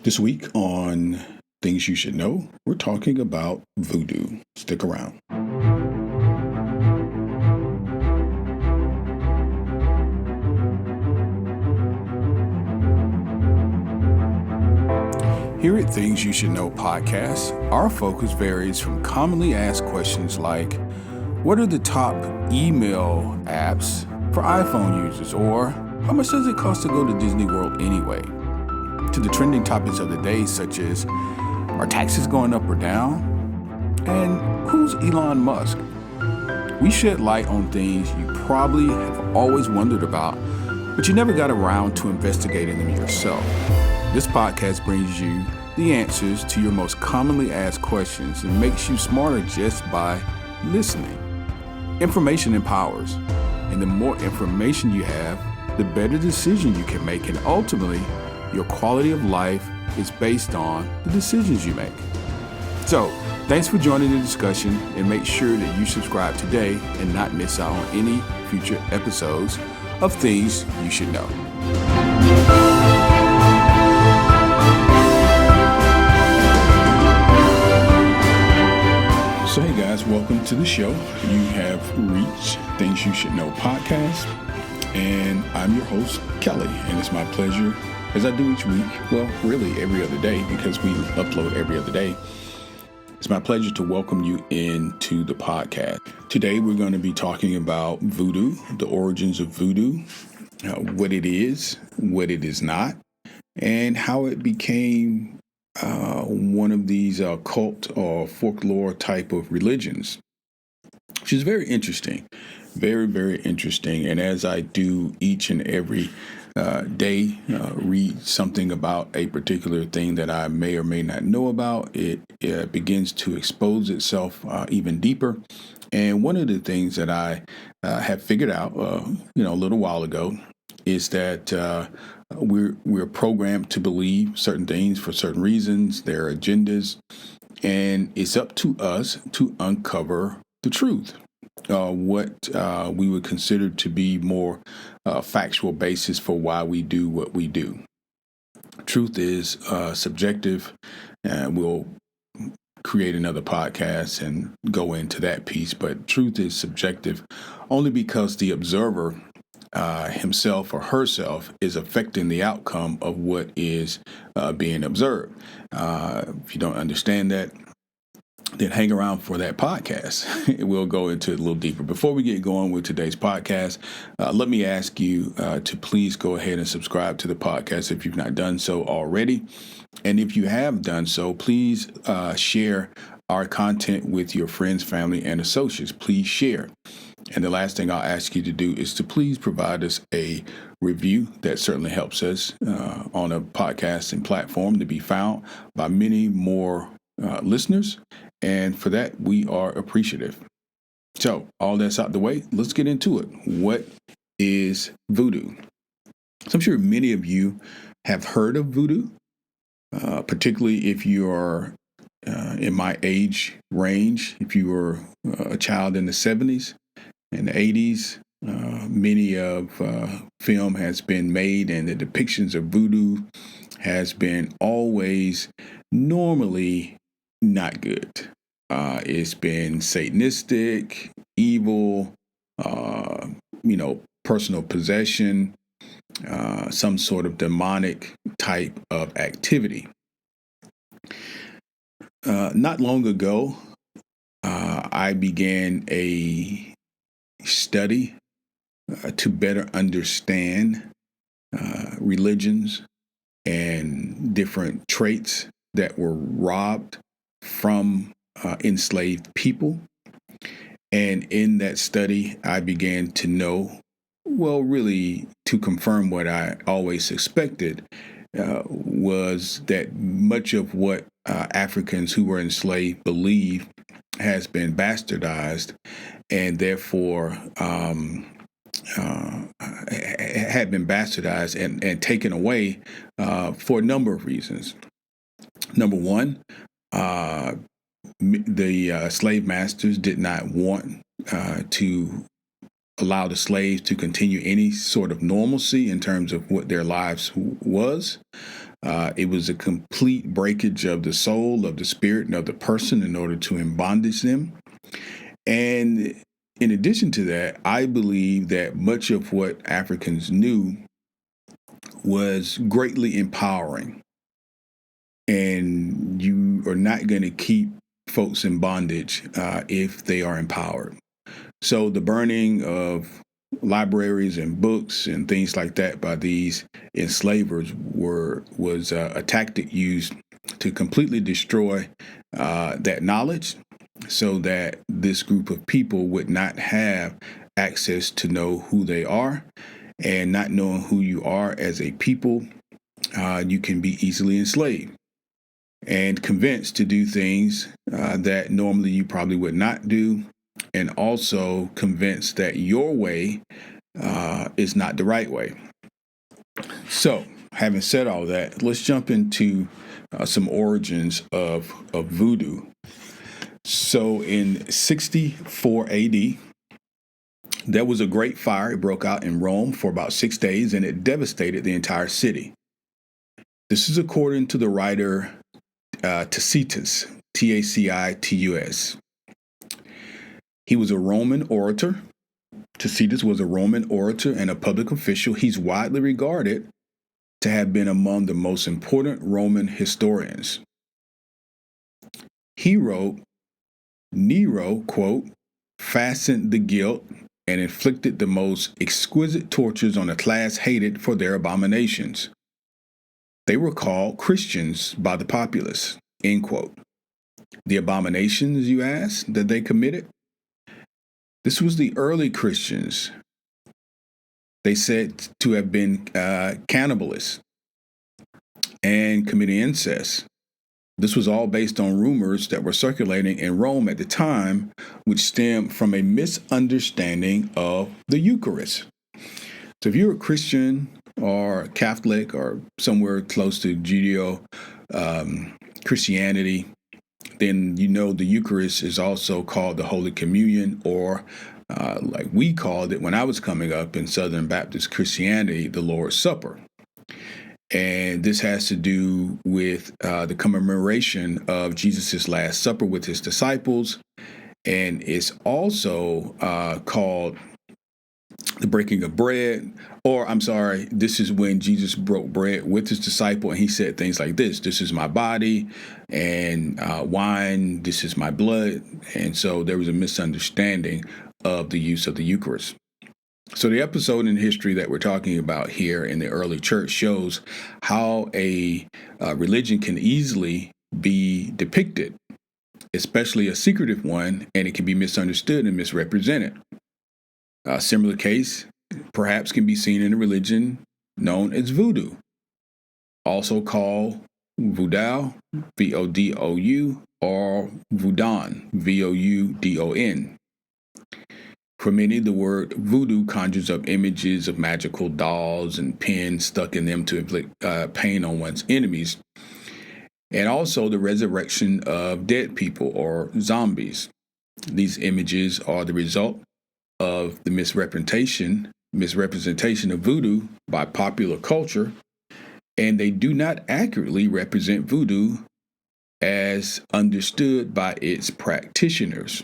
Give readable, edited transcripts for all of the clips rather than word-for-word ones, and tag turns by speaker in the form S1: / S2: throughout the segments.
S1: This week on Things You Should Know, we're talking about voodoo. Stick around. Here at Things You Should Know podcast, our focus varies from commonly asked questions like, what are the top email apps for iPhone users? Or how much does it cost to go to Disney World anyway? To the trending topics of the day, such as, are taxes going up or down? And who's Elon Musk? We shed light on things you probably have always wondered about, but you never got around to investigating them yourself. This podcast brings you the answers to your most commonly asked questions and makes you smarter just by listening. Information empowers, and the more information you have, the better decision you can make, and ultimately, your quality of life is based on the decisions you make. So, thanks for joining the discussion, and make sure that you subscribe today and not miss out on any future episodes of Things You Should Know. So hey guys, welcome to the show. You have reached Things You Should Know podcast, and I'm your host, Kelly, and it's my pleasure, as I do each week, well, really every other day, because we upload every other day. It's my pleasure to welcome you into the podcast. Today, we're going to be talking about voodoo, the origins of voodoo, what it is not, and how it became one of these cult or folklore type of religions, which is very interesting, very, very interesting. And as I do each and every day, read something about a particular thing that I may or may not know about, it begins to expose itself even deeper. And one of the things that I have figured out, a little while ago, is that we're programmed to believe certain things for certain reasons, their agendas, and it's up to us to uncover the truth. What we would consider to be more factual basis for why we do what we do. Truth is subjective, and we'll create another podcast and go into that piece, but truth is subjective only because the observer himself or herself is affecting the outcome of what is being observed. If you don't understand that, then hang around for that podcast. We'll go into it a little deeper. Before we get going with today's podcast, let me ask you to please go ahead and subscribe to the podcast if you've not done so already. And if you have done so, please share our content with your friends, family, and associates. Please share. And the last thing I'll ask you to do is to please provide us a review. That certainly helps us on a podcasting platform to be found by many more listeners. And for that, we are appreciative. So all that's out the way, let's get into it. What is voodoo? So I'm sure many of you have heard of voodoo, particularly if you are in my age range. If you were a child in the 70s and the 80s, many of film has been made, and the depictions of voodoo has been always normally not good. It's been satanistic, evil, personal possession, some sort of demonic type of activity. Not long ago, I began a study to better understand religions and different traits that were robbed from enslaved people. And in that study, I began to know, really to confirm what I always suspected, was that much of what Africans who were enslaved believe has been bastardized, and therefore had been bastardized and taken away for a number of reasons. Number one, the slave masters did not want to allow the slaves to continue any sort of normalcy in terms of what their lives was. It was a complete breakage of the soul, of the spirit, and of the person in order to embondage them. And in addition to that, I believe that much of what Africans knew was greatly empowering. And you are not going to keep folks in bondage if they are empowered. So the burning of libraries and books and things like that by these enslavers was a tactic used to completely destroy that knowledge, so that this group of people would not have access to know who they are. And not knowing who you are as a people, you can be easily enslaved and convinced to do things that normally you probably would not do, and also convinced that your way is not the right way. So, having said all that, let's jump into some origins of voodoo. So, in 64 AD, there was a great fire. It broke out in Rome for about 6 days, and it devastated the entire city. This is according to the writer Tacitus, Tacitus. He was a Roman orator. Tacitus was a Roman orator and a public official. He's widely regarded to have been among the most important Roman historians. He wrote, Nero, quote, fastened the guilt and inflicted the most exquisite tortures on a class hated for their abominations. They were called Christians by the populace, end quote. The abominations, you ask, that they committed? This was the early Christians. They said to have been cannibalists and committing incest. This was all based on rumors that were circulating in Rome at the time, which stemmed from a misunderstanding of the Eucharist. So if you're a Christian or Catholic or somewhere close to Judeo Christianity, then you know the Eucharist is also called the Holy Communion, or like we called it when I was coming up in Southern Baptist Christianity, the Lord's Supper. And this has to do with the commemoration of Jesus' Last Supper with his disciples. And it's also called the breaking of bread, or this is when Jesus broke bread with his disciple and he said things like this: this is my body, and wine, this is my blood. And so there was a misunderstanding of the use of the Eucharist. So the episode in history that we're talking about here in the early church shows how a religion can easily be depicted, especially a secretive one, and it can be misunderstood and misrepresented. A similar case perhaps can be seen in a religion known as voodoo, also called voodoo, V-O-D-O-U, or voodoo, V-O-U-D-O-N. For many, the word voodoo conjures up images of magical dolls and pins stuck in them to inflict pain on one's enemies, and also the resurrection of dead people or zombies. These images are the result of the misrepresentation of voodoo by popular culture, and they do not accurately represent voodoo as understood by its practitioners.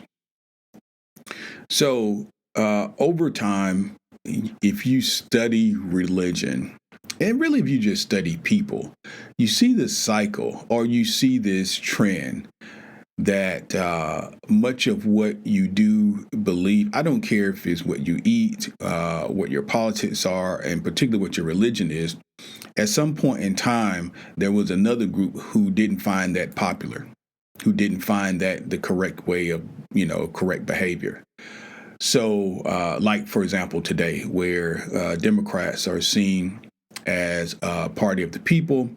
S1: So, over time, if you study religion, and really if you just study people, you see this cycle, or you see this trend that much of what you do believe, I don't care if it's what you eat, what your politics are, and particularly what your religion is, at some point in time, there was another group who didn't find that popular, who didn't find that the correct way of, correct behavior. So, like, for example, today, where Democrats are seen as a party of the people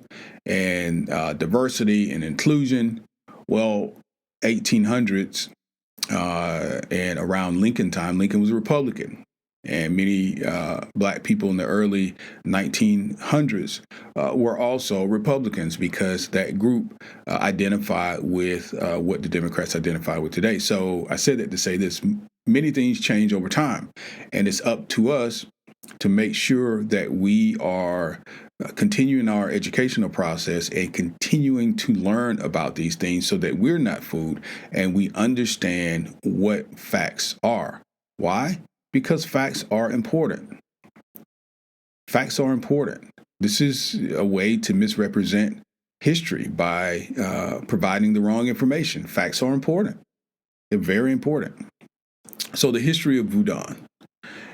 S1: and diversity and inclusion, well, 1800s and around Lincoln time, Lincoln was a Republican. And many black people in the early 1900s were also Republicans, because that group identified with what the Democrats identify with today. So I said that to say this: many things change over time, and it's up to us to make sure that we are continuing our educational process and continuing to learn about these things so that we're not fooled and we understand what facts are. Why? Because facts are important. Facts are important. This is a way to misrepresent history by providing the wrong information. Facts are important. They're very important. So the history of Voodoo.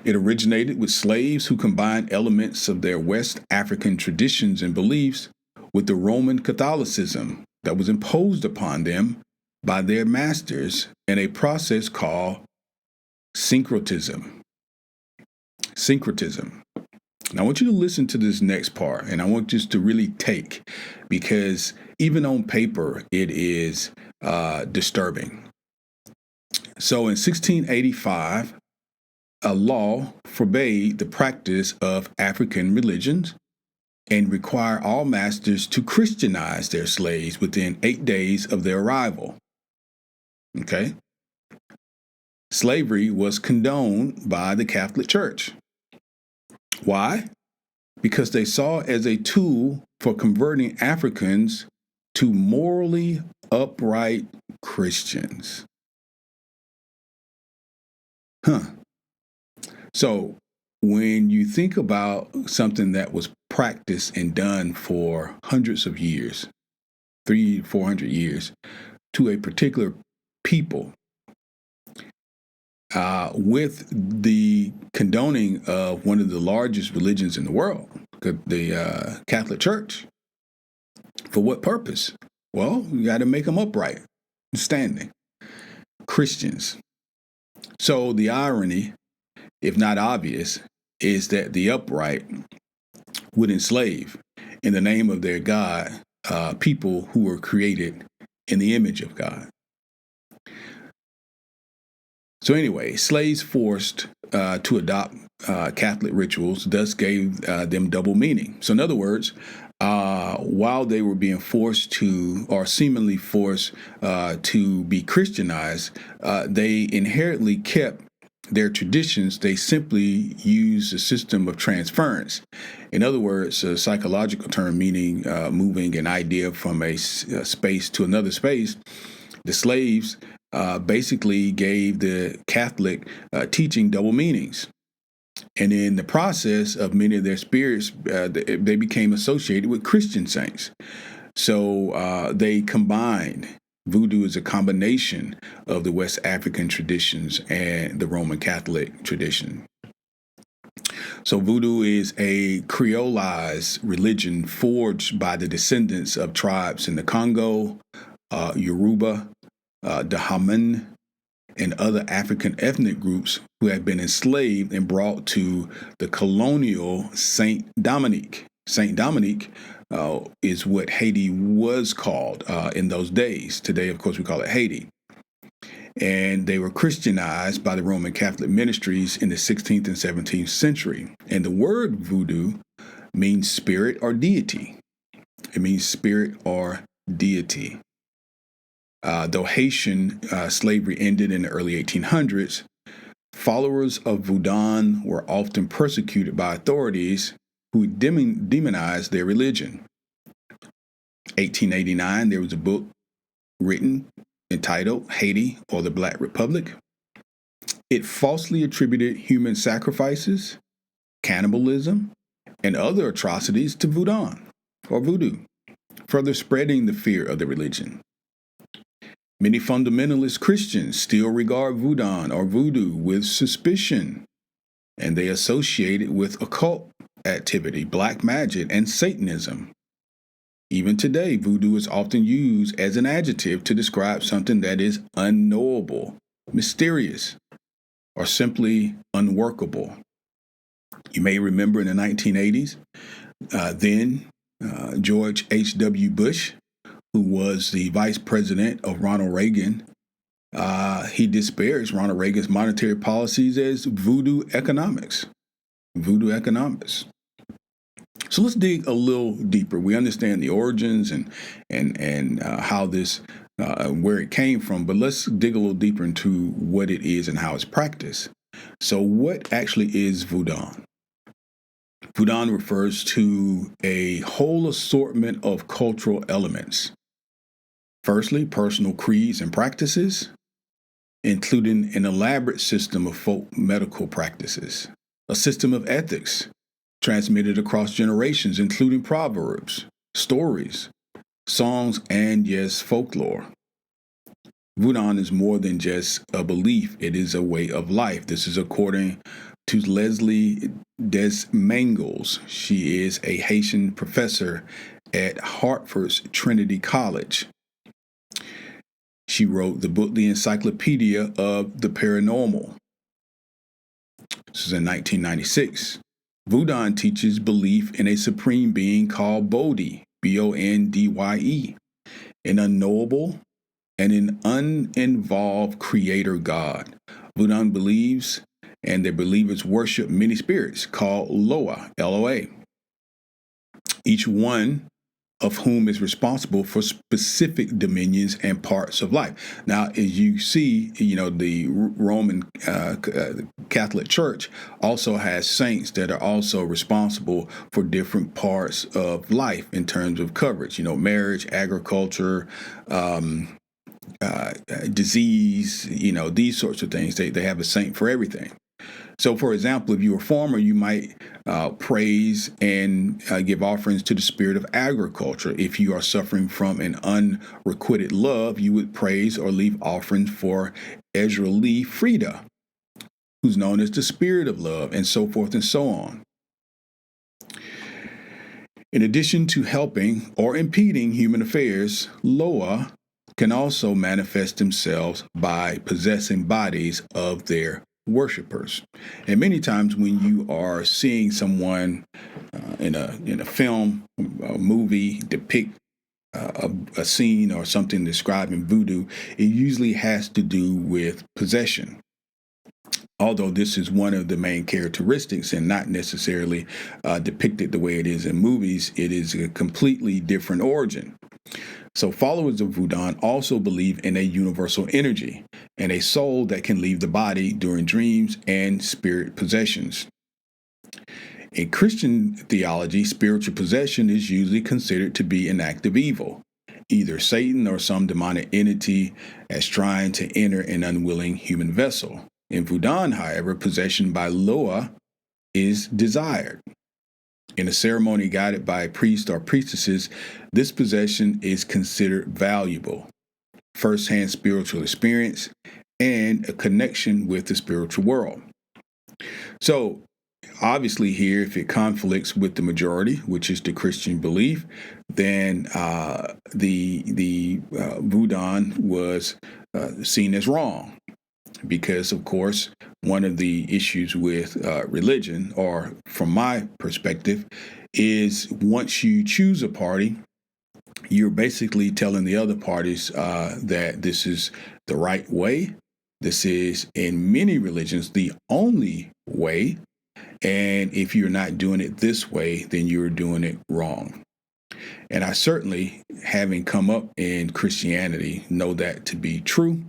S1: It originated with slaves who combined elements of their West African traditions and beliefs with the Roman Catholicism that was imposed upon them by their masters in a process called Syncretism. Syncretism. Now, I want you to listen to this next part, and I want just to really take, because even on paper, it is disturbing. So in 1685, a law forbade the practice of African religions and required all masters to Christianize their slaves within 8 days of their arrival. Okay? Slavery was condoned by the Catholic Church. Why? Because they saw it as a tool for converting Africans to morally upright Christians. So when you think about something that was practiced and done for hundreds of years, 300-400 years, to a particular people, with the condoning of one of the largest religions in the world, the Catholic Church, for what purpose? Well, you got to make them upright, standing Christians. So the irony, if not obvious, is that the upright would enslave, in the name of their God, people who were created in the image of God. So anyway, slaves forced to adopt Catholic rituals thus gave them double meaning. So in other words, while they were being forced to, or seemingly forced to be Christianized, they inherently kept their traditions. They simply used a system of transference. In other words, a psychological term meaning moving an idea from a space to another space. The slaves basically gave the Catholic teaching double meanings. And in the process of many of their spirits, they became associated with Christian saints. So they combined. Voodoo is a combination of the West African traditions and the Roman Catholic tradition. So voodoo is a creolized religion forged by the descendants of tribes in the Congo, Yoruba, Dahaman, and other African ethnic groups who had been enslaved and brought to the colonial Saint Dominique. Saint Dominique is what Haiti was called in those days. Today, of course, we call it Haiti. And they were Christianized by the Roman Catholic ministries in the 16th and 17th century. And the word voodoo means spirit or deity. It means spirit or deity. Though Haitian slavery ended in the early 1800s, followers of Voodoo were often persecuted by authorities who demonized their religion. 1889, there was a book written entitled Haiti or the Black Republic. It falsely attributed human sacrifices, cannibalism, and other atrocities to voodoo, further spreading the fear of the religion. Many fundamentalist Christians still regard voodoo with suspicion, and they associate it with occult activity, black magic, and Satanism. Even today, voodoo is often used as an adjective to describe something that is unknowable, mysterious, or simply unworkable. You may remember in the 1980s, George H.W. Bush, who was the vice president of Ronald Reagan, he disparaged Ronald Reagan's monetary policies as voodoo economics. Voodoo economics. So let's dig a little deeper. We understand the origins and how this, where it came from, but let's dig a little deeper into what it is and how it's practiced. So what actually is voodoo? Voodoo refers to a whole assortment of cultural elements. Firstly, personal creeds and practices, including an elaborate system of folk medical practices, a system of ethics transmitted across generations, including proverbs, stories, songs, and yes, folklore. Voodoo is more than just a belief, it is a way of life. This is according to Leslie Desmangles. She is a Haitian professor at Hartford's Trinity College. She wrote the book, The Encyclopedia of the Paranormal. This is in 1996. Voodoo teaches belief in a supreme being called Bodhi, Bondye, an unknowable and an uninvolved creator God. Voodoo believes, and their believers worship many spirits called Loa, L-O-A, each one of whom is responsible for specific dominions and parts of life. Now, as you see, the Roman Catholic Church also has saints that are also responsible for different parts of life in terms of coverage, marriage, agriculture, disease, these sorts of things. They have a saint for everything. So, for example, if you're a farmer, you might praise and give offerings to the spirit of agriculture. If you are suffering from an unrequited love, you would praise or leave offerings for Ezra Lee Frida, who's known as the spirit of love, and so forth and so on. In addition to helping or impeding human affairs, Loa can also manifest themselves by possessing bodies of their worshipers. And many times when you are seeing someone in a film, a movie depict a scene or something describing voodoo, it usually has to do with possession. Although this is one of the main characteristics and not necessarily depicted the way it is in movies, it is a completely different origin. So followers of Voodoo also believe in a universal energy and a soul that can leave the body during dreams and spirit possessions. In Christian theology, spiritual possession is usually considered to be an act of evil, either Satan or some demonic entity as trying to enter an unwilling human vessel. In Voodoo, however, possession by Loa is desired. In a ceremony guided by priests or priestesses, this possession is considered valuable, first-hand spiritual experience, and a connection with the spiritual world. So, obviously here, if it conflicts with the majority, which is the Christian belief, then the Voodoo was seen as wrong. Because, of course, one of the issues with religion, or from my perspective, is once you choose a party, you're basically telling the other parties that this is the right way. This is, in many religions, the only way. And if you're not doing it this way, then you're doing it wrong. And I certainly, having come up in Christianity, know that to be true.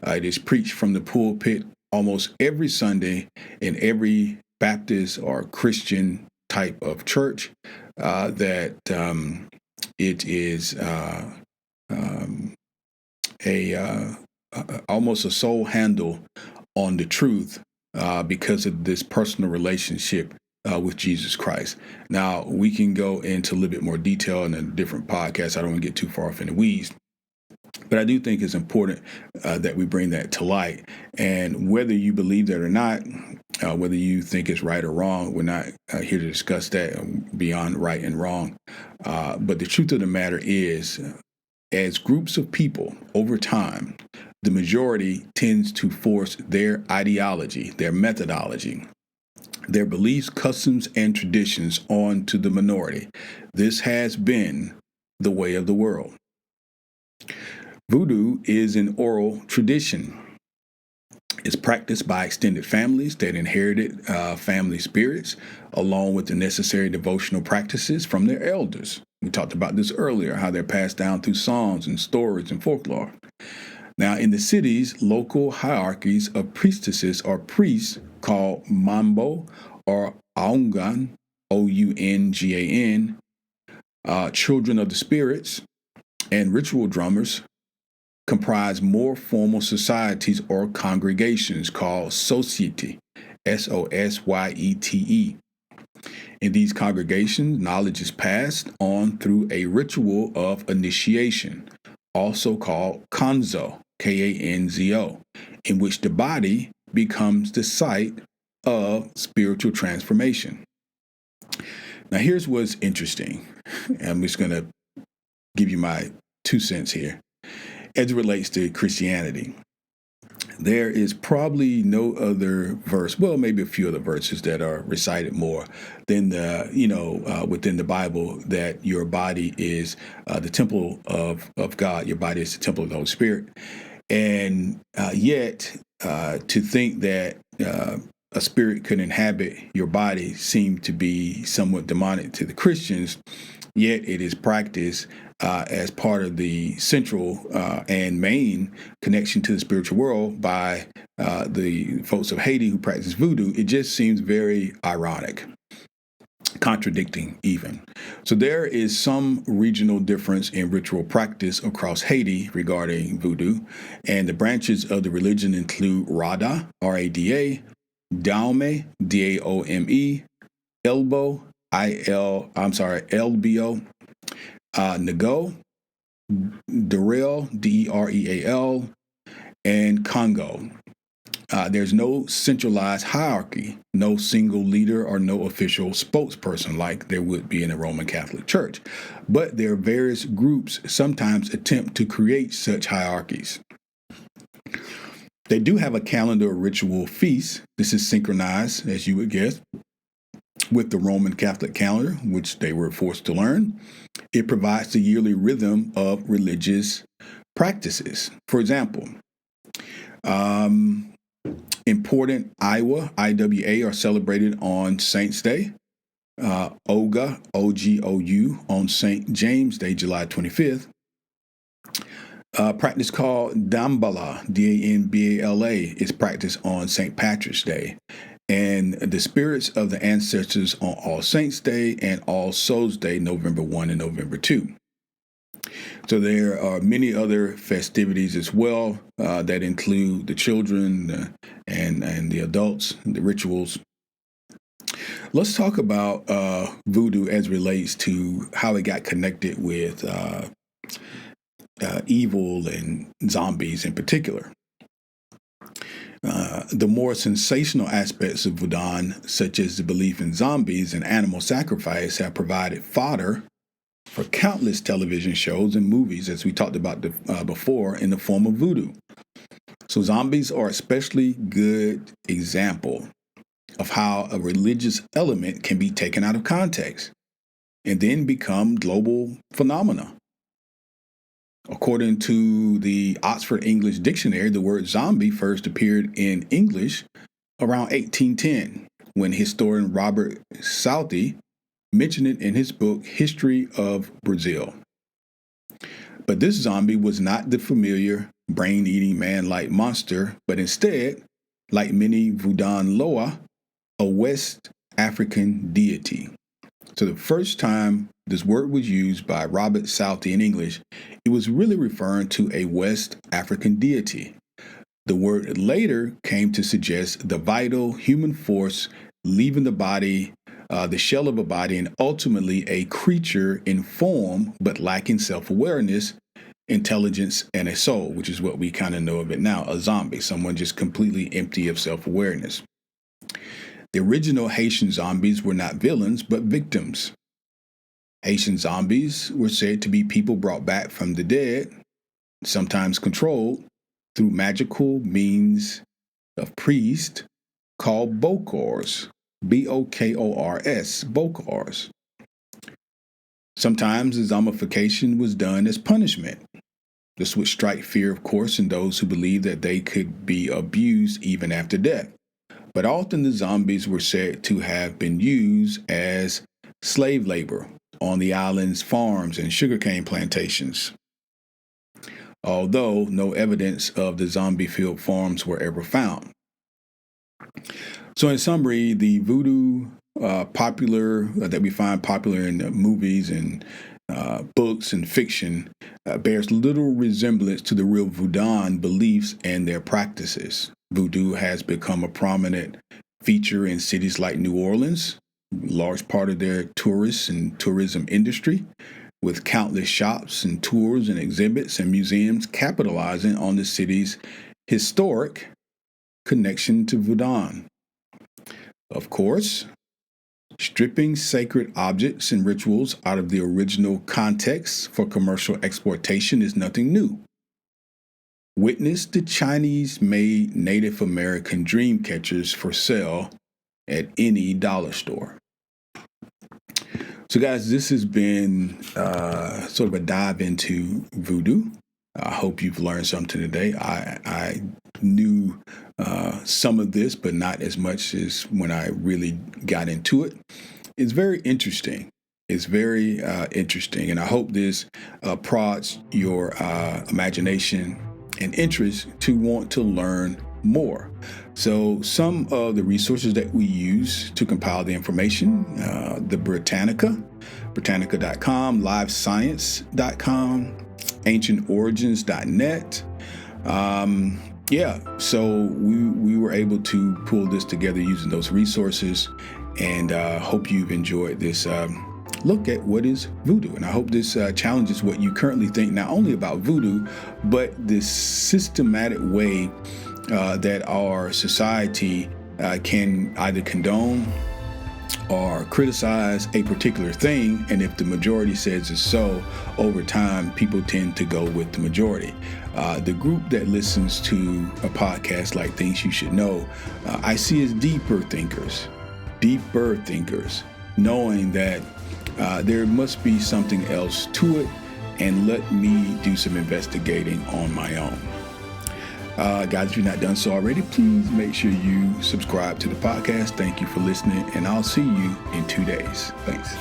S1: It is preached from the pulpit almost every Sunday in every Baptist or Christian type of church that it is almost a sole handle on the truth because of this personal relationship with Jesus Christ. Now, we can go into a little bit more detail in a different podcast. I don't want to get too far off in the weeds. But I do think it's important that we bring that to light. And whether you believe that or not, whether you think it's right or wrong, we're not here to discuss that beyond right and wrong. But the truth of the matter is, as groups of people over time, the majority tends to force their ideology, their methodology, their beliefs, customs, and traditions onto the minority. This has been the way of the world. Voodoo is an oral tradition. It's practiced by extended families that inherited family spirits, along with the necessary devotional practices from their elders. We talked about this earlier, how they're passed down through songs and stories and folklore. Now, in the cities, local hierarchies of priestesses or priests called Mambo or Aungan OUNGAN, children of the spirits, and ritual drummers comprise more formal societies or congregations called society, SOSYETE. In these congregations, knowledge is passed on through a ritual of initiation, also called kanzo, KANZO, in which the body becomes the site of spiritual transformation. Now, here's what's interesting. I'm just going to give you my 2 cents here. As it relates to Christianity, there is probably no other verse, well, maybe a few other verses that are recited more than within the Bible, that your body is the temple of God. Your body is the temple of the Holy Spirit. And yet, to think that a spirit could inhabit your body seemed to be somewhat demonic to the Christians, yet it is practiced as part of the central and main connection to the spiritual world by the folks of Haiti who practice voodoo. It just seems very ironic, contradicting even. So there is some regional difference in ritual practice across Haiti regarding voodoo, and the branches of the religion include Rada, R-A-D-A, Daume, D-A-O-M-E, Elbo, L-B-O, Nego, Derel, D-E-R-E-A-L, and Congo. There's no centralized hierarchy, no single leader or no official spokesperson like there would be in a Roman Catholic Church. But there are various groups sometimes attempt to create such hierarchies. They do have a calendar of ritual feasts. This is synchronized, as you would guess, with the Roman Catholic calendar, which they were forced to learn. It provides the yearly rhythm of religious practices. For example, important IWA are celebrated on Saints' Day. Oga, O-G-O-U, on St. James' Day, July 25th. Practice called Dambala, D-A-N-B-A-L-A, is practiced on St. Patrick's Day. And the spirits of the ancestors on All Saints' Day and All Souls' Day, November 1 and November 2. So there are many other festivities as well that include the children and the adults, the rituals. Let's talk about voodoo as relates to how it got connected with evil and zombies in particular. The more sensational aspects of voodoo, such as the belief in zombies and animal sacrifice, have provided fodder for countless television shows and movies, as we talked about before, in the form of voodoo. So zombies are especially good example of how a religious element can be taken out of context and then become global phenomena. According to the Oxford English Dictionary, the word zombie first appeared in English around 1810, when historian Robert Southey mentioned it in his book, History of Brazil. But this zombie was not the familiar brain-eating man-like monster, but instead, like many voodoo loa, a West African deity. So the first time this word was used by Robert Southey in English, it was really referring to a West African deity. The word later came to suggest the vital human force leaving the body, the shell of a body, and ultimately a creature in form but lacking self-awareness, intelligence, and a soul, which is what we kind of know of it now, a zombie, someone just completely empty of self-awareness. The original Haitian zombies were not villains, but victims. Haitian zombies were said to be people brought back from the dead, sometimes controlled through magical means of priests called bokors, B-O-K-O-R-S, bokors. Sometimes the zombification was done as punishment. This would strike fear, of course, in those who believed that they could be abused even after death. But often the zombies were said to have been used as slave labor on the island's farms and sugarcane plantations, although no evidence of the zombie-filled farms were ever found. So in summary, the voodoo popular that we find popular in movies and books and fiction bears little resemblance to the real Voodoo beliefs and their practices. Voodoo has become a prominent feature in cities like New Orleans, large part of their tourists and tourism industry, with countless shops and tours and exhibits and museums capitalizing on the city's historic connection to Voodoo. Of course, stripping sacred objects and rituals out of the original context for commercial exportation is nothing new. Witness the Chinese-made Native American dream catchers for sale at any dollar store. So guys, this has been sort of a dive into voodoo. I hope you've learned something today. I knew some of this, but not as much as when I really got into it. It's very interesting. It's very interesting, and I hope this prods your imagination and interest to want to learn more. So some of the resources that we use to compile the information, the Britannica.com, livescience.com, ancientorigins.net. So we were able to pull this together using those resources, and hope you've enjoyed this look at what is voodoo. And I hope this challenges what you currently think, not only about voodoo, but this systematic way that our society can either condone or criticize a particular thing. And if the majority says it's so, over time, people tend to go with the majority. The group that listens to a podcast like Things You Should Know, I see as deeper thinkers, knowing that there must be something else to it, and let me do some investigating on my own. Guys, if you're not done so already, please make sure you subscribe to the podcast. Thank you for listening, and I'll see you in 2 days. Thanks.